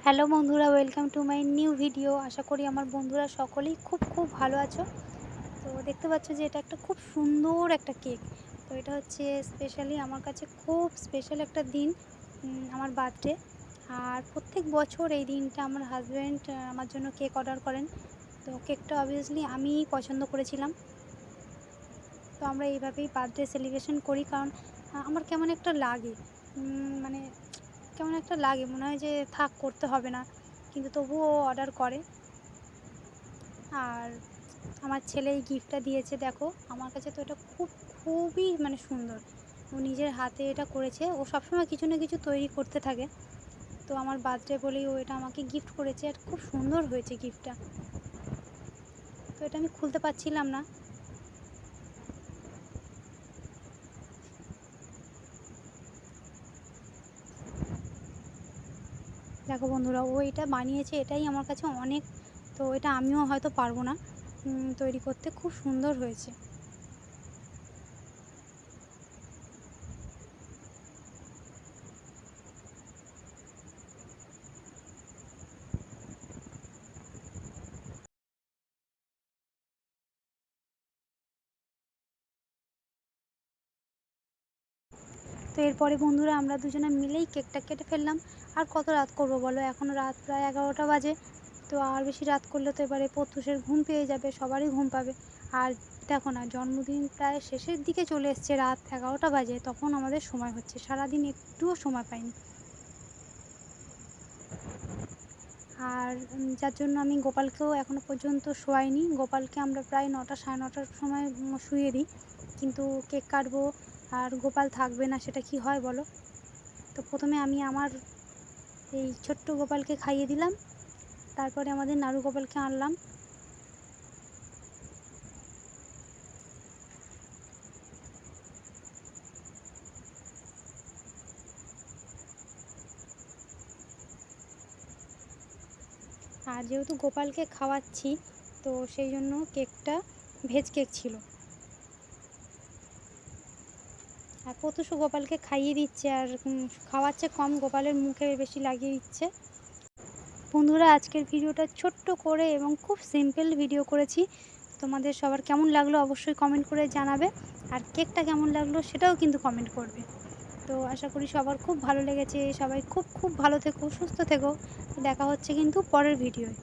Hello বন্ধুরা, welcome to my new video. আশা করি আমার বন্ধুরা সকলেই খুব ভালো আছো। তো দেখতে পাচ্ছ যে এটা একটা খুব সুন্দর একটা কেক। তো এটা হচ্ছে স্পেশালি আমার কাছে খুব স্পেশাল একটা দিন, আমার বার্থডে। আর প্রত্যেক বছর এই দিনটা আমার হাজব্যান্ড আমার জন্য কেক অর্ডার করেন। তো কেকটা অবভিয়াসলি আমিই পছন্দ করেছিলাম। তো আমরা এইভাবেই বার্থডে সেলিব্রেশন করি, কারণ আমার কেমন একটা লাগে, মানে কেমন একটা লাগে, মনে হয় যে থাক, করতে হবে না, কিন্তু তবুও অর্ডার করে। আর আমার ছেলে এই গিফটটা দিয়েছে, দেখো আমার কাছে তো এটা খুবই মানে সুন্দর। ও নিজের হাতে এটা করেছে, ও সবসময় কিছু না কিছু তৈরি করতে থাকে। তো আমার বার্থডে বলেই ও এটা আমাকে গিফট করেছে, আর খুব সুন্দর হয়েছে গিফটটা। তো এটা আমি খুলতে পারছিলাম না। দেখো বন্ধুরা, ও এটা বানিয়েছে, এটাই আমার কাছে অনেক। তো এটা আমিও হয়তো পারবো না তৈরি করতে, খুব সুন্দর হয়েছে। তো এরপরে বন্ধুরা আমরা দুজনে মিলেই কেকটা কেটে ফেললাম। আর কত রাত করব বলো, এখনও রাত প্রায় 11টা বাজে। তো আর বেশি রাত করলে তো এবারে প্রত্যুষের ঘুম পেয়ে যাবে, সবারই ঘুম পাবে। আর দেখো না, জন্মদিন প্রায় শেষের দিকে চলে এসছে, রাত 11টা বাজে, তখন আমাদের সময় হচ্ছে, সারাদিন একটুও সময় পাইনি। আর যার জন্য আমি গোপালকেও এখনও পর্যন্ত শোয়াইনি। গোপালকে আমরা প্রায় 9টা সাড়ে 9টার সময় শুইয়ে দিই, কিন্তু কেক কাটবো আর গোপাল থাকবে না, সেটা কি হয় বলো। তো প্রথমে আমি আমার এই ছোট্ট গোপালকে খাইয়ে দিলাম, তারপরে আমাদের নাড়ু গোপালকে আনলাম। আর যেহেতু গোপালকে খাওয়াচ্ছি, তো সেই জন্য কেকটা ভেজ কেক ছিল। আর প্রত্যুষ গোপালকে খাইয়ে দিচ্ছে, আর খাওয়াচ্ছে কম, গোপালের মুখে বেশি লাগিয়ে দিচ্ছে। বন্ধুরা, আজকের ভিডিওটা ছোট্ট করে এবং খুব সিম্পল ভিডিও করেছি। তোমাদের সবার কেমন লাগলো অবশ্যই কমেন্ট করে জানাবে, আর কেকটা কেমন লাগলো সেটাও কিন্তু কমেন্ট করবে। তো আশা করি সবার খুব ভালো লেগেছে, সবাই খুব ভালো থেকো, সুস্থ থেকো। দেখা হচ্ছে কিন্তু পরের ভিডিওয়।